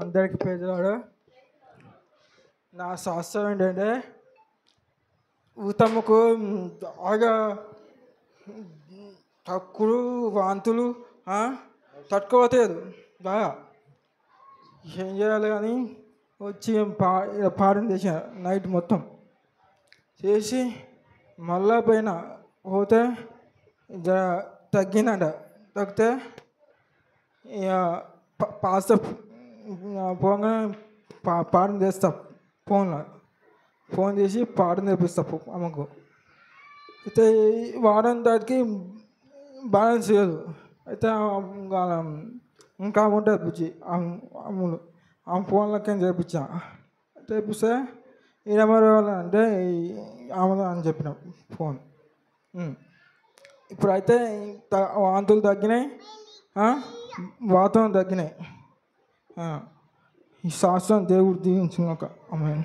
అందరికి పేదవాడు. నా శాస్త్రం ఏంటంటే ఊతమ్మకు బాగా తక్కువ వాంతులు తట్టుకోవట్లేదు బాగా. ఏం చేయాలి కానీ వచ్చి పాడం చేసిన నైట్ మొత్తం చేసి మళ్ళా పైన పోతే తగ్గిందంట. తగ్గితే ఇక పాస్తా పోగానే పాఠం చేస్తా. ఫోన్ చేసి పాఠం నేర్పిస్తా అమ్మకు. అయితే వారం దాటికి బ్యాలెన్స్ చేయదు. అయితే ఇంకా ఉంటుంది బుజ్జి అమ్ములు ఆ ఫోన్లకి చేయించా. చేపిస్తే ఈ నెంబర్ అంటే ఆమె అని చెప్పిన ఫోన్. ఇప్పుడైతే వాంతులు తగ్గినాయి, వాతావరణం తగ్గినాయి. ఈ శాస్త్రం దేవుడు దీవించుగాక. ఆమేన్.